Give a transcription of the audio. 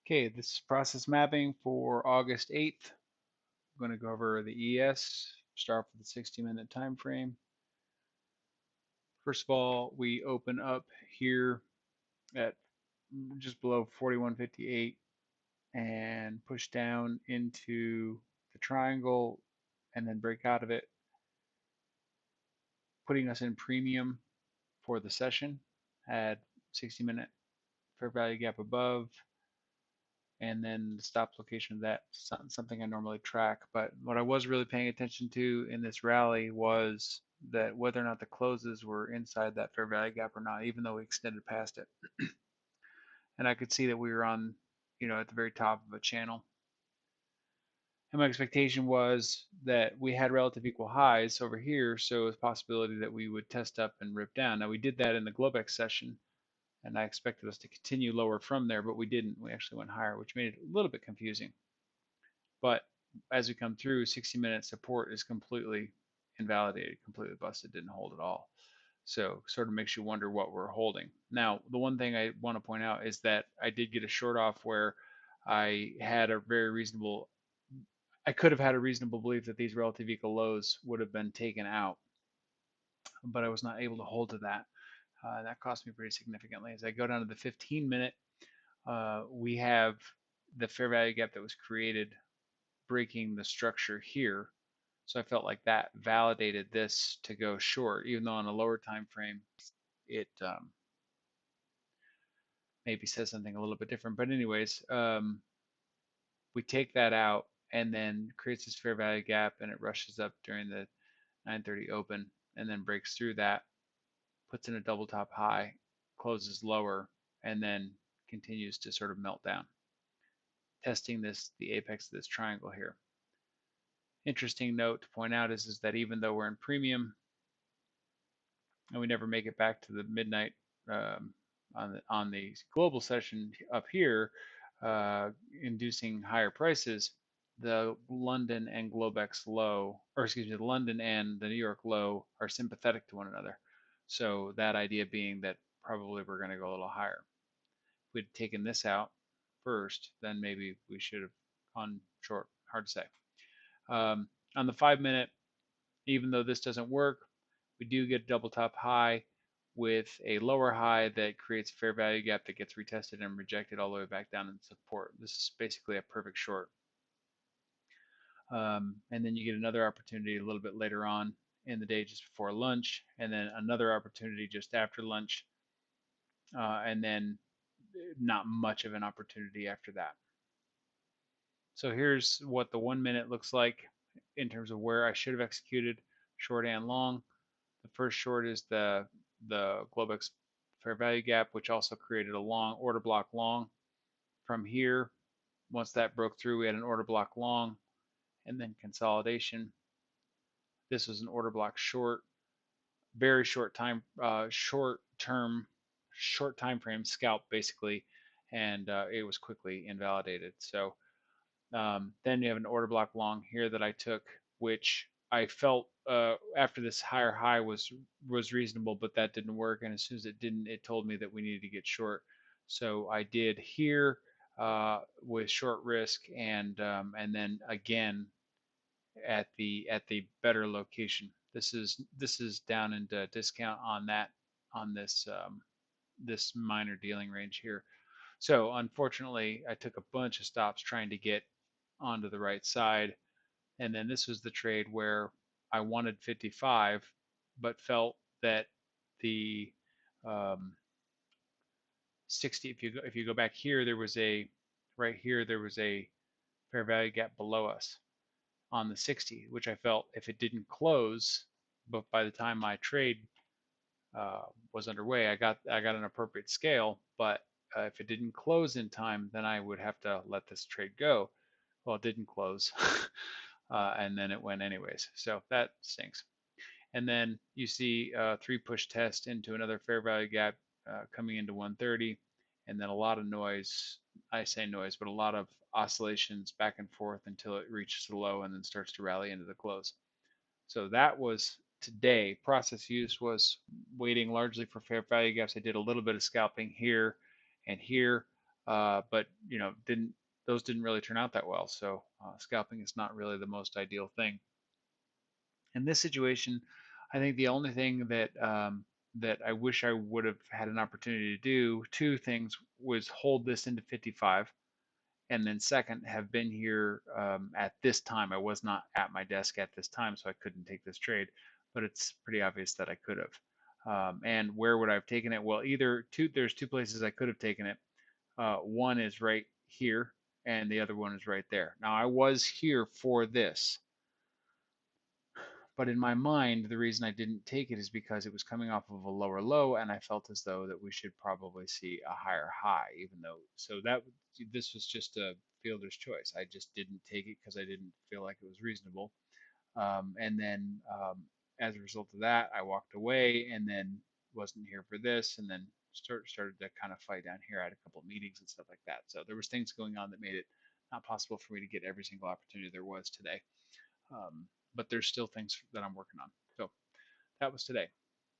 Okay, this is process mapping for August 8th. I'm going to go over the ES, start with the 60-minute time frame. First of all, we open up here at just below 41.58 and push down into the triangle and then break out of it, putting us in premium for the session at 60-minute fair value gap above, and then the stop location of that, something I normally track. But what I was really paying attention to in this rally was that whether or not the closes were inside that fair value gap or not, even though we extended past it. And I could see that we were on, at the very top of a channel. And my expectation was that we had relative equal highs over here, so it's a possibility that we would test up and rip down. Now we did that in the Globex session, and I expected us to continue lower from there, but we didn't. We actually went higher, which made it a little bit confusing. But as we come through, 60-minute support is completely invalidated, completely busted, didn't hold at all. So sort of makes you wonder what we're holding. Now, the one thing I want to point out is that I did get a short off where I had a very reasonable, I could have had a reasonable belief that these relative equal lows would have been taken out, but I was not able to hold to that. That cost me pretty significantly. As I go down to the 15-minute, we have the fair value gap that was created breaking the structure here. So I felt like that validated this to go short, even though on a lower time frame, it maybe says something a little bit different. But anyways, we take that out and then creates this fair value gap, and it rushes up during the 9:30 open and then breaks through that, puts in a double top high, closes lower, and then continues to sort of melt down, testing the apex of this triangle here. Interesting note to point out is that even though we're in premium and we never make it back to the midnight on the global session up here, inducing higher prices, the London and Globex low, or excuse me, the London and the New York low are sympathetic to one another. So that idea being that probably we're going to go a little higher. If we'd taken this out first, then maybe we should have gone short. Hard to say. On the 5-minute, even though this doesn't work, we do get a double top high with a lower high that creates a fair value gap that gets retested and rejected all the way back down in support. This is basically a perfect short. And then you get another opportunity a little bit later on in the day just before lunch, and then another opportunity just after lunch, and then not much of an opportunity after that. So here's what the 1 minute looks like in terms of where I should have executed short and long. The first short is the Globex fair value gap, which also created a long order block long. From here, once that broke through, we had an order block long, and then consolidation. This was an order block short, very short time, short time frame scalp basically, and it was quickly invalidated. So then you have an order block long here that I took, which I felt after this higher high was reasonable, but that didn't work. And as soon as it didn't, it told me that we needed to get short. So I did here with short risk, and then again at the better location. This is down into discount on this minor dealing range here. So unfortunately, I took a bunch of stops trying to get onto the right side. And then this was the trade where I wanted 55, but felt that the 60, if you go back here, there was a fair value gap below us on the 60, which I felt if it didn't close, but by the time my trade was underway, I got an appropriate scale. But if it didn't close in time, then I would have to let this trade go. Well, it didn't close, and then it went anyways. So that stinks. And then you see 3 push test into another fair value gap coming into 130, and then a lot of noise. I say noise, but a lot of oscillations back and forth until it reaches the low and then starts to rally into the close. So that was today. Process use was waiting largely for fair value gaps. I did a little bit of scalping here and here. but those didn't really turn out that well. So scalping is not really the most ideal thing. In this situation, I think the only thing that I wish I would have had an opportunity to do, two things, was hold this into 55, and then second, have been here at this time. I was not at my desk at this time, so I couldn't take this trade, but it's pretty obvious that I could have. And where would I have taken it? Well, there's two places I could have taken it. One is right here, and the other one is right there. Now, I was here for this, but in my mind, the reason I didn't take it is because it was coming off of a lower low, and I felt as though that we should probably see a higher high, even though, so that this was just a fielder's choice. I just didn't take it because I didn't feel like it was reasonable. And then as a result of that, I walked away and then wasn't here for this, and then started to kind of fight down here. I had a couple of meetings and stuff like that. So there was things going on that made it not possible for me to get every single opportunity there was today. But there's still things that I'm working on. So that was today.